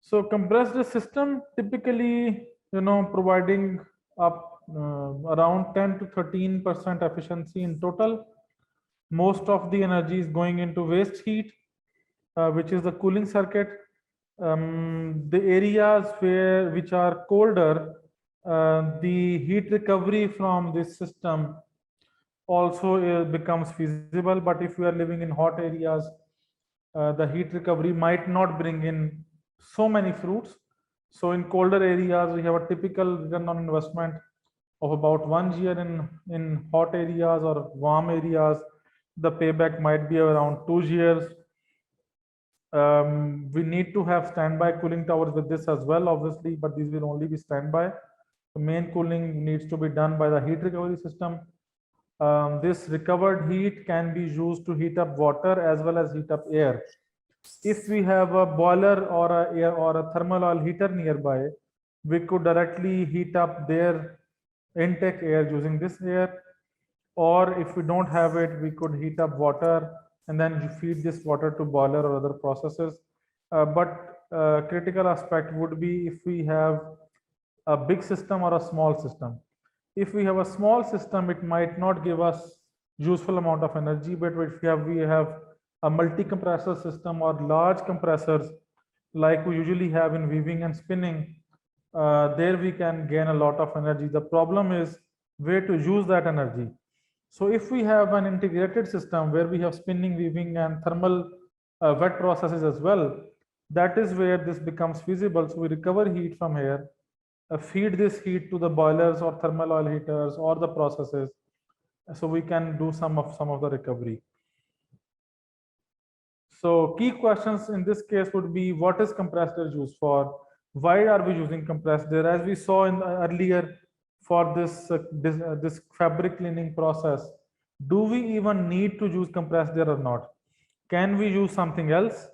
So compressed system typically, providing up around 10 to 13% efficiency in total. Most of the energy is going into waste heat, which is the cooling circuit. The areas which are colder, the heat recovery from this system also becomes feasible. But if we are living in hot areas, the heat recovery might not bring in so many fruits. So in colder areas, we have a typical return on investment of about 1 year in hot areas or warm areas. The payback might be around 2 years. We need to have standby cooling towers with this as well, obviously, but these will only be standby. The main cooling needs to be done by the heat recovery system. This recovered heat can be used to heat up water as well as heat up air. If we have a boiler or a air or a thermal oil heater nearby, we could directly heat up their intake air using this air. Or if we don't have it, we could heat up water and then feed this water to boiler or other processes. But critical aspect would be if we have a big system or a small system. If we have a small system, it might not give us useful amount of energy, but if we have a multi-compressor system or large compressors like we usually have in weaving and spinning, there we can gain a lot of energy. The problem is where to use that energy. So if we have an integrated system where we have spinning, weaving and thermal wet processes as well, that is where this becomes feasible. So we recover heat from here, feed this heat to the boilers or thermal oil heaters or the processes, so we can do some of the recovery. So key questions in this case would be, what is compressed air used for? Why are we using compressed air? As we saw in earlier, for this fabric cleaning process, do we even need to use compressed air or not? Can we use something else?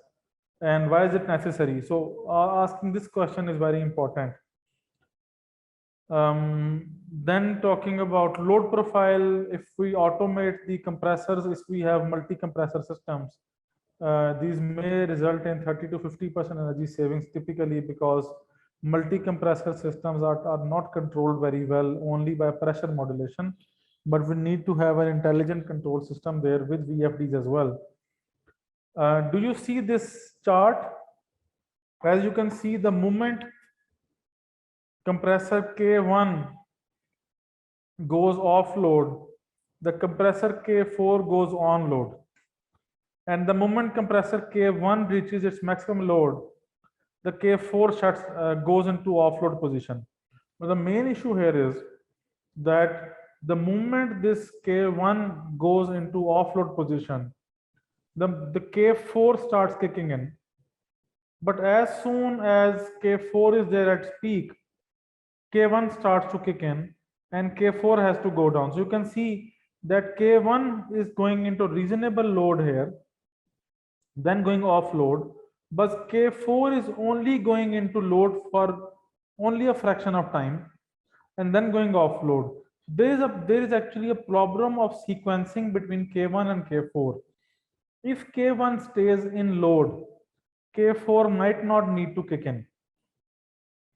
And why is it necessary? So asking this question is very important. Then talking about load profile, if we automate the compressors, if we have multi-compressor systems, these may result in 30 to 50% energy savings typically, because multi-compressor systems are not controlled very well only by pressure modulation, but we need to have an intelligent control system there with VFDs as well. Do you see this chart? As you can see, the moment compressor K1 goes off load, the compressor K4 goes on load. And the moment compressor K1 reaches its maximum load, the K4 goes into offload position. But the main issue here is that the moment this K1 goes into offload position, the K4 starts kicking in. But as soon as K4 is there at its peak, K1 starts to kick in and K4 has to go down. So you can see that K1 is going into reasonable load here, then going off load, but K4 is only going into load for only a fraction of time and then going off load. There is actually a problem of sequencing between K1 and K4. If K1 stays in load, K4 might not need to kick in.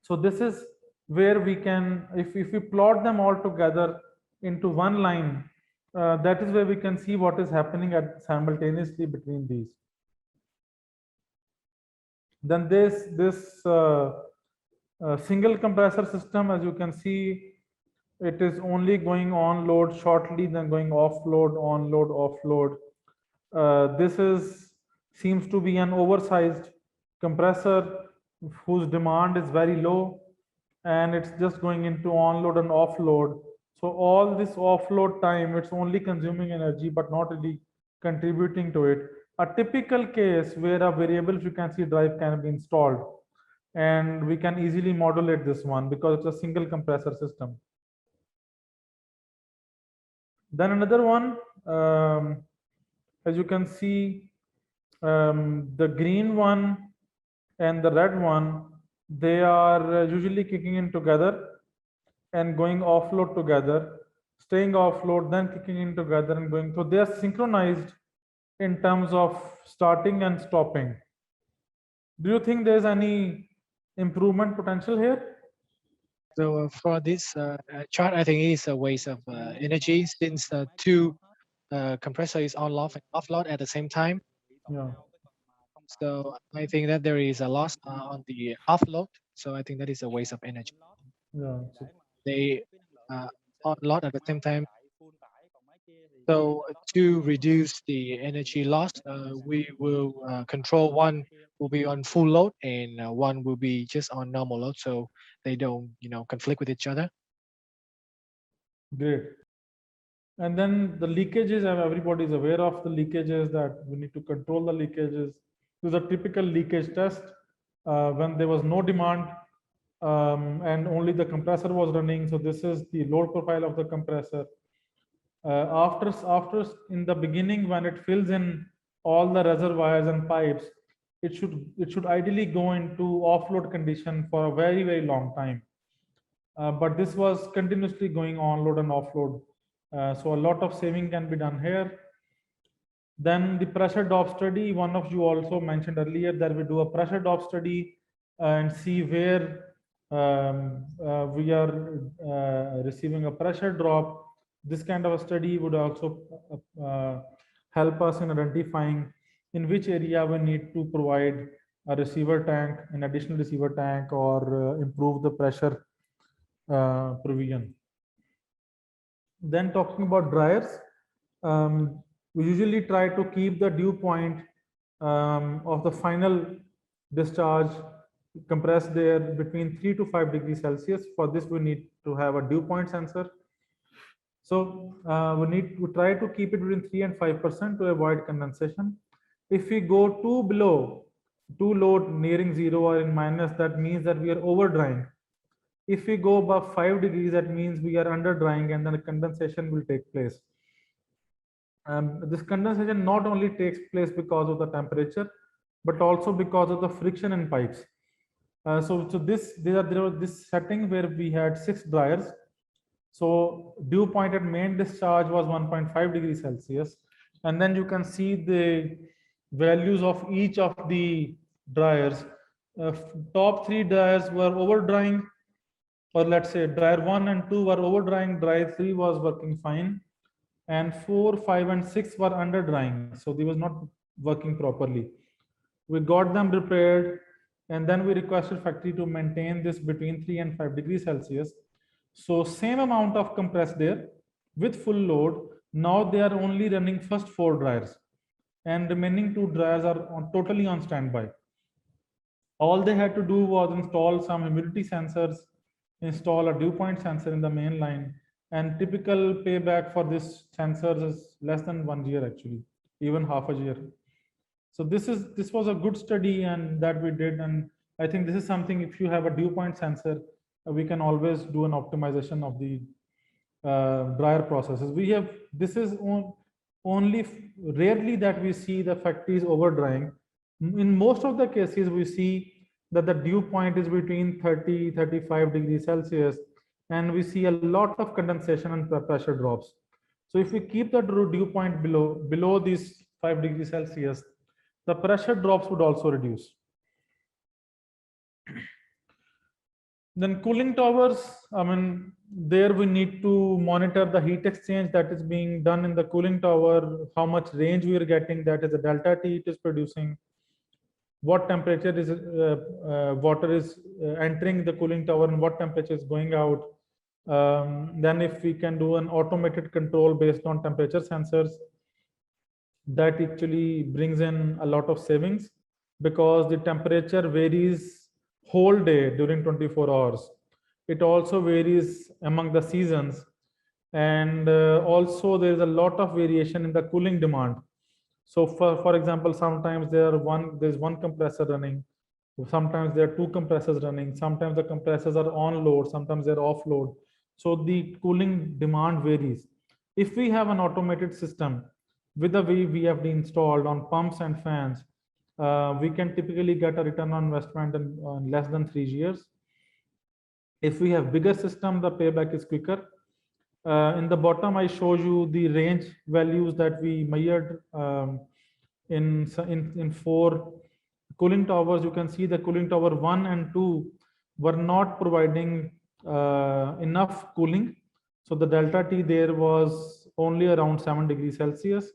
So this is where we can, if we plot them all together into one line, that is where we can see what is happening simultaneously between these. Then this single compressor system, as you can see, it is only going on load shortly, then going off load, on load, off load. This seems to be an oversized compressor whose demand is very low, and it's just going into on load and off load. So all this offload time, it's only consuming energy but not really contributing to it. A typical case where a variable frequency drive can be installed, and we can easily modulate this one because it's a single compressor system. Then another one, as you can see, the green one and the red one, they are usually kicking in together and going offload together, staying offload, then kicking in together and going. So they are synchronized in terms of starting and stopping. Do you think there's any improvement potential here? So for this chart, I think it is a waste of energy since two compressor is on load and offload at the same time. Yeah, So I think that there is a loss on the offload. So I think that is a waste of energy. yeah. So, They offload at the same time. So to reduce the energy loss, we will control one will be on full load and one will be just on normal load, so they don't, conflict with each other. great. And then the leakages, and everybody is aware of the leakages, that we need to control the leakages. This is a typical leakage test when there was no demand and only the compressor was running. So this is the load profile of the compressor. After in the beginning, when it fills in all the reservoirs and pipes, it should ideally go into offload condition for a very long time. But this was continuously going on load and offload. So a lot of saving can be done here. Then the pressure drop study, one of you also mentioned earlier that we do a pressure drop study and see where we are receiving a pressure drop. This kind of a study would also help us in identifying in which area we need to provide a receiver tank, an additional receiver tank, or improve the pressure provision. Then talking about dryers, we usually try to keep the dew point of the final discharge compressed there between 3 to 5 degrees Celsius. For this, we need to have a dew point sensor. So we need to try to keep it between 3 and 5% to avoid condensation. If we go too low, nearing zero or in minus, that means that we are over drying. If we go above 5 degrees, that means we are under drying and then condensation will take place. This condensation not only takes place because of the temperature, but also because of the friction in pipes. So there was this setting where we had 6 dryers. So dew point at main discharge was 1.5 degrees Celsius. And then you can see the values of each of the dryers. Top 3 dryers were over drying, or let's say dryer 1 and 2 were over drying, dryer 3 was working fine, and 4, 5, and 6 were under drying. So they was not working properly. We got them repaired, and then we requested factory to maintain this between 3 and 5 degrees Celsius. So same amount of compressed air with full load. Now they are only running first 4 dryers, and remaining 2 dryers are totally on standby. All they had to do was install some humidity sensors, install a dew point sensor in the main line, and typical payback for this sensors is less than 1 year, actually, even half a year. So this was a good study and that we did, and I think this is something, if you have a dew point sensor, we can always do an optimization of the dryer processes. We have this is only rarely that we see the factories over drying. In most of the cases, we see that the dew point is between 30-35 degrees Celsius, and we see a lot of condensation and pressure drops. So if we keep the dew point below these 5 degrees Celsius, the pressure drops would also reduce. Then cooling towers, I mean, there we need to monitor the heat exchange that is being done in the cooling tower, how much range we are getting, that is the delta T it is producing, what temperature is water is entering the cooling tower and what temperature is going out. Then if we can do an automated control based on temperature sensors, that actually brings in a lot of savings, because the temperature varies whole day during 24 hours. It also varies among the seasons, and also there is a lot of variation in the cooling demand. So for example, sometimes there's one compressor running, sometimes there are 2 compressors running, sometimes the compressors are on load, sometimes they're off load. So the cooling demand varies. If we have an automated system with the VFD installed on pumps and fans, we can typically get a return on investment in less than 3 years. If we have bigger system, the payback is quicker. In the bottom, I show you the range values that we measured in 4 cooling towers, you can see the cooling tower 1 and 2 were not providing enough cooling. So the delta T there was only around 7 degrees Celsius.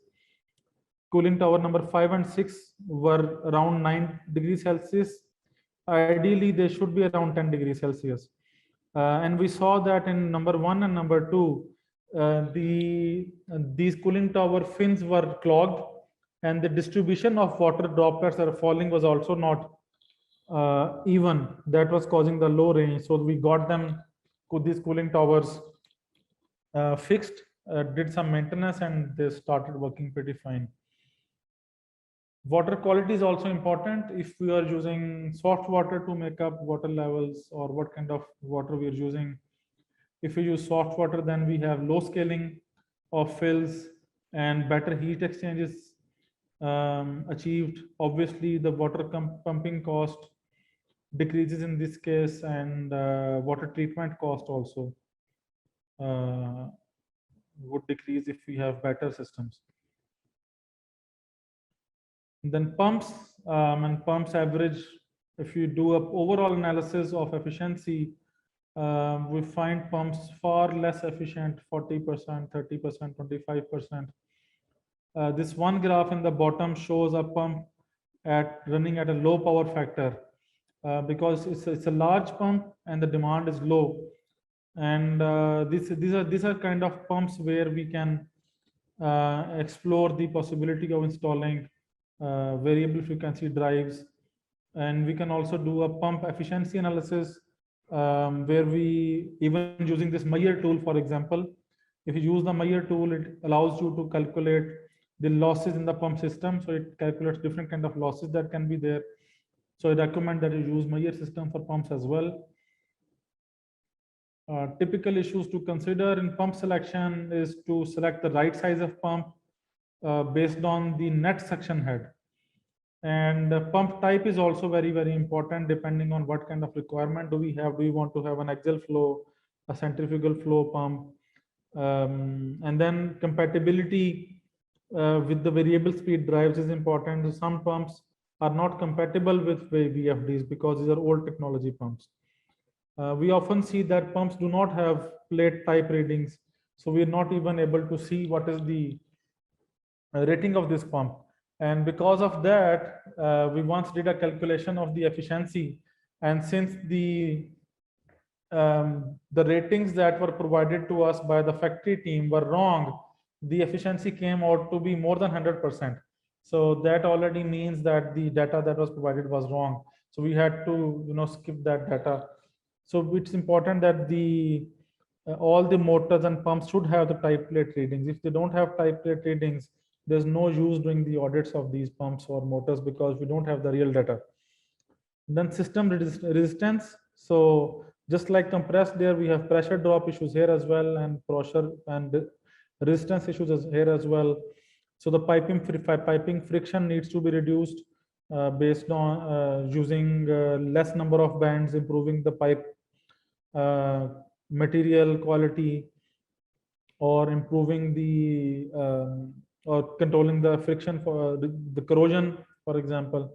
Cooling tower number 5 and 6 were around 9 degrees Celsius. Ideally, they should be around 10 degrees Celsius. And we saw that in number 1 and number 2, these cooling tower fins were clogged, and the distribution of water droplets that are falling was also not even. That was causing the low range. So we got them, these cooling towers fixed, did some maintenance, and they started working pretty fine. Water quality is also important. If we are using soft water to make up water levels, or what kind of water we are using. If we use soft water, then we have low scaling of fills and better heat exchanges achieved. Obviously, the water pumping cost decreases in this case, and water treatment cost also would decrease if we have better systems. Then pumps and pumps average, if you do an overall analysis of efficiency, we find pumps far less efficient, 40%, 30%, 25%. This one graph in the bottom shows a pump running at a low power factor because it's a large pump and the demand is low. And these are kind of pumps where we can explore the possibility of installing variable frequency drives, and we can also do a pump efficiency analysis where we, even using this Meyer tool, for example, if you use the Meyer tool, it allows you to calculate the losses in the pump system. So it calculates different kind of losses that can be there. So I recommend that you use Meyer system for pumps as well. Typical issues to consider in pump selection is to select the right size of pump based on the net suction head. And pump type is also very, very important, depending on what kind of requirement do we have. Do we want to have an axial flow, a centrifugal flow pump? And then compatibility with the variable speed drives is important. Some pumps are not compatible with VFDs because these are old technology pumps. We often see that pumps do not have plate type readings, so we are not even able to see what is the rating of this pump. And because of that, we once did a calculation of the efficiency, and since the ratings that were provided to us by the factory team were wrong, the efficiency came out to be more than 100%. So that already means that the data that was provided was wrong. So we had to, skip that data. So it's important that all the motors and pumps should have the type plate readings. If they don't have type plate readings, there's no use doing the audits of these pumps or motors because we don't have the real data. Then system resistance. So just like compressed air, we have pressure drop issues here as well, and pressure and resistance issues here as well. So the piping friction needs to be reduced based on using less number of bands, improving the pipe material quality, or improving the or controlling the friction for the corrosion, for example.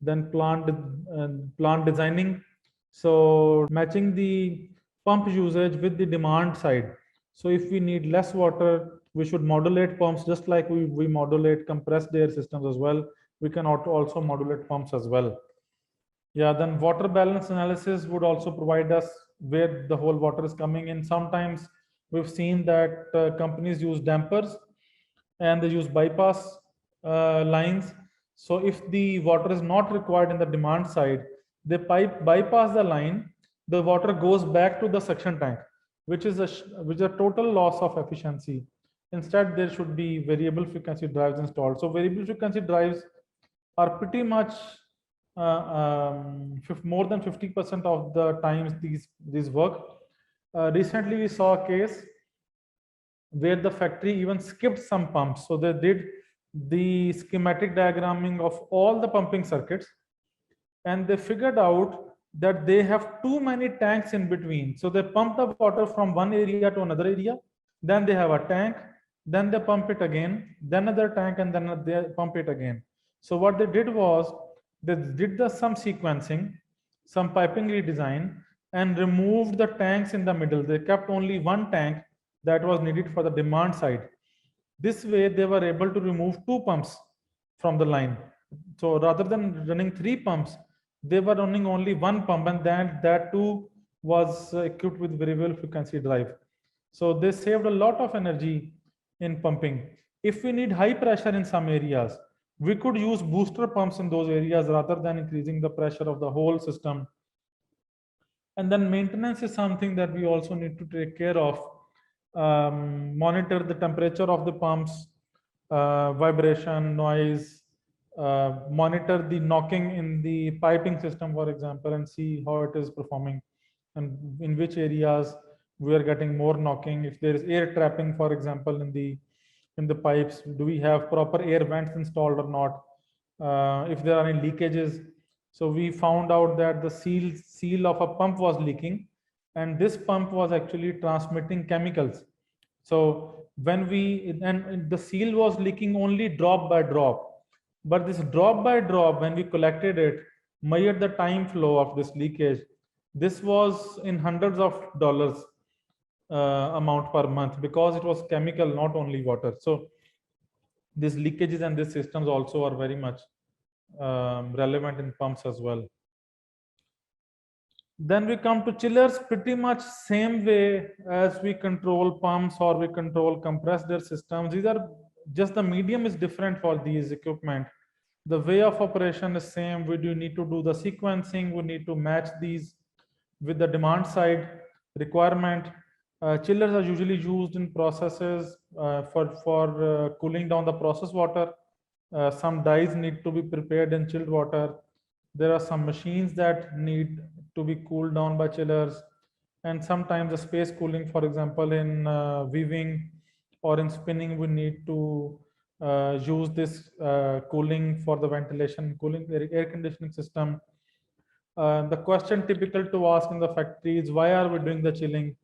Then plant designing. So matching the pump usage with the demand side. So if we need less water, we should modulate pumps just like we modulate compressed air systems as well. We can also modulate pumps as well. Yeah, then water balance analysis would also provide us where the whole water is coming in. Sometimes we've seen that companies use dampers and they use bypass lines. So if the water is not required in the demand side, they bypass the line, the water goes back to the suction tank, which is a total loss of efficiency. Instead, there should be variable frequency drives installed. So variable frequency drives are pretty much more than 50% of the times these work. Recently, we saw a case where the factory even skipped some pumps. So they did the schematic diagramming of all the pumping circuits, and they figured out that they have too many tanks in between. So they pump the water from one area to another area, then they have a tank, then they pump it again, then another tank, and then they pump it again. So what they did was They did some sequencing, some piping redesign, and removed the tanks in the middle. They kept only one tank that was needed for the demand side. This way, they were able to remove two pumps from the line. So rather than running three pumps, they were running only one pump, and that too was equipped with variable frequency drive. So they saved a lot of energy in pumping. If we need high pressure in some areas, we could use booster pumps in those areas rather than increasing the pressure of the whole system. And then maintenance is something that we also need to take care of. Monitor the temperature of the pumps, vibration, noise, monitor the knocking in the piping system, for example, and see how it is performing and in which areas we are getting more knocking. If there is air trapping, for example, in the pipes, do we have proper air vents installed or not? If there are any leakages. So we found out that the seal of a pump was leaking, and this pump was actually transmitting chemicals. So when and the seal was leaking only drop by drop, but this drop by drop, when we collected it, measured the time flow of this leakage, this was in hundreds of dollars amount per month, because it was chemical, not only water. So these leakages and these systems also are very much relevant in pumps as well. Then we come to chillers, pretty much same way as we control pumps or we control compressed air systems. These are just the medium is different for these equipment. The way of operation is same. We do need to do the sequencing. We need to match these with the demand side requirement. Chillers are usually used in processes for cooling down the process water. Some dyes need to be prepared in chilled water. There are some machines that need to be cooled down by chillers, and sometimes the space cooling, for example, in weaving or in spinning, we need to use this cooling for the ventilation, cooling, air conditioning system. The question typical to ask in the factory is, why are we doing the chilling?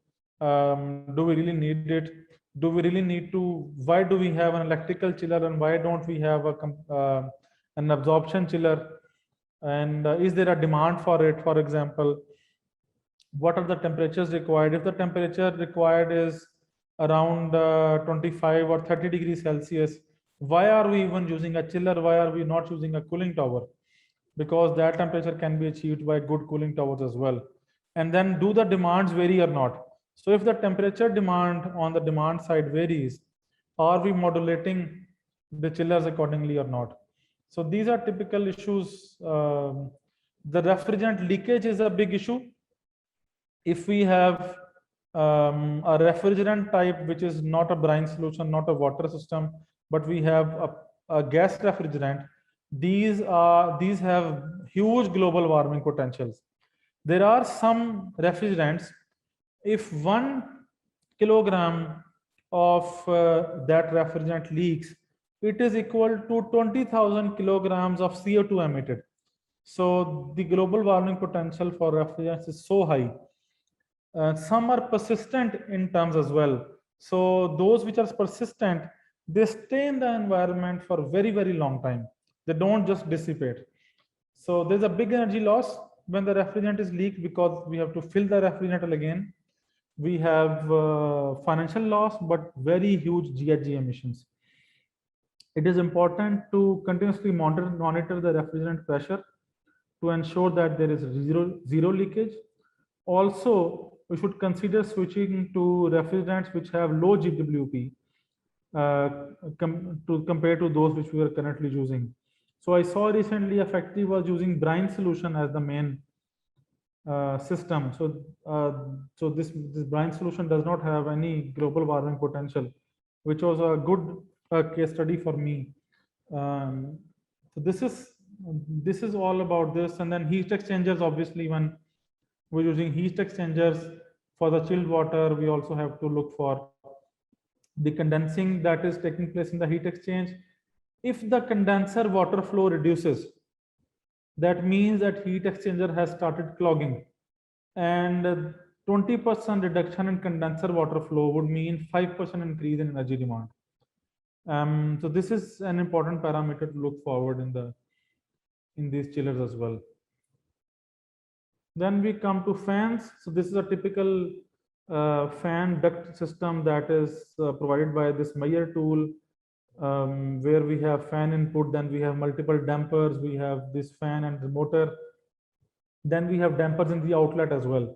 Do we really need it? Do we really need to? Why do we have an electrical chiller, and why don't we have an absorption chiller? And is there a demand for it? For example, what are the temperatures required? If the temperature required is around 25 or 30 degrees Celsius, why are we even using a chiller? Why are we not using a cooling tower? Because that temperature can be achieved by good cooling towers as well. And then, do the demands vary or not? So if the temperature demand on the demand side varies, are we modulating the chillers accordingly or not? So these are typical issues. The refrigerant leakage is a big issue. If we have a refrigerant type which is not a brine solution, not a water system, but we have a gas refrigerant, these have huge global warming potentials. There are some refrigerants, if 1 kilogram of that refrigerant leaks, it is equal to 20,000 kilograms of CO2 emitted. So the global warming potential for refrigerants is so high. Some are persistent in terms as well. So those which are persistent, they stay in the environment for very, very long time. They don't just dissipate. So there's a big energy loss when the refrigerant is leaked, because we have to fill the refrigerant again. We have financial loss, but very huge GHG emissions. It is important to continuously monitor the refrigerant pressure to ensure that there is zero leakage. Also, we should consider switching to refrigerants which have low GWP compared to those which we are currently using. So I saw recently a factory was using brine solution as the main system. So this brine solution does not have any global warming potential, which was a good case study for me. So this is all about this. And then heat exchangers, obviously, when we're using heat exchangers for the chilled water, we also have to look for the condensing that is taking place in the heat exchange. If the condenser water flow reduces, that means that heat exchanger has started clogging, and 20% reduction in condenser water flow would mean 5% increase in energy demand. So this is an important parameter to look forward in these chillers as well. Then we come to fans. So this is a typical fan duct system that is provided by this Meyer tool, where we have fan input, then we have multiple dampers, we have this fan and the motor, then we have dampers in the outlet as well.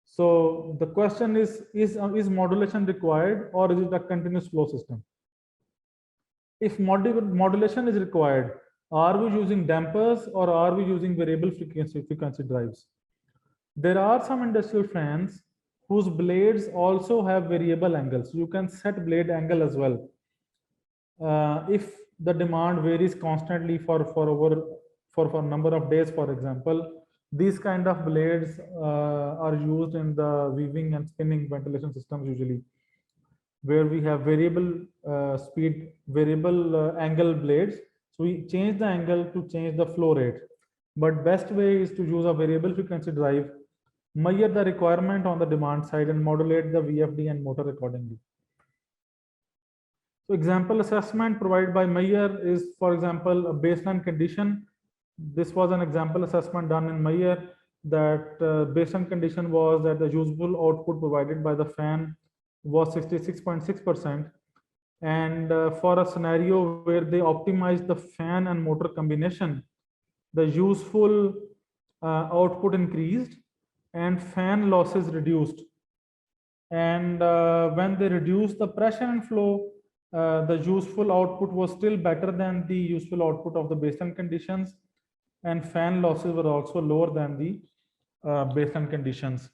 So the question is modulation required, or is it a continuous flow system? If modulation is required, are we using dampers or are we using variable frequency drives? There are some industrial fans whose blades also have variable angles. You can set blade angle as well. If the demand varies constantly for number of days, for example, these kind of blades are used in the weaving and spinning ventilation systems usually, where we have variable speed, variable angle blades. So we change the angle to change the flow rate. But best way is to use a variable frequency drive, measure the requirement on the demand side and modulate the VFD and motor accordingly. So example assessment provided by Meyer is, for example, a baseline condition. This was an example assessment done in Meyer that baseline condition was that the usable output provided by the fan was 66.6%. And for a scenario where they optimized the fan and motor combination, the useful output increased and fan losses reduced. And when they reduced the pressure and flow, the useful output was still better than the useful output of the baseline conditions, and fan losses were also lower than the baseline conditions.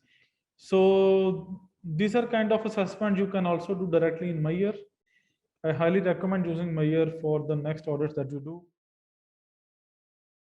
So these are kind of assessment you can also do directly in Meyer. I highly recommend using Meyer for the next orders that you do.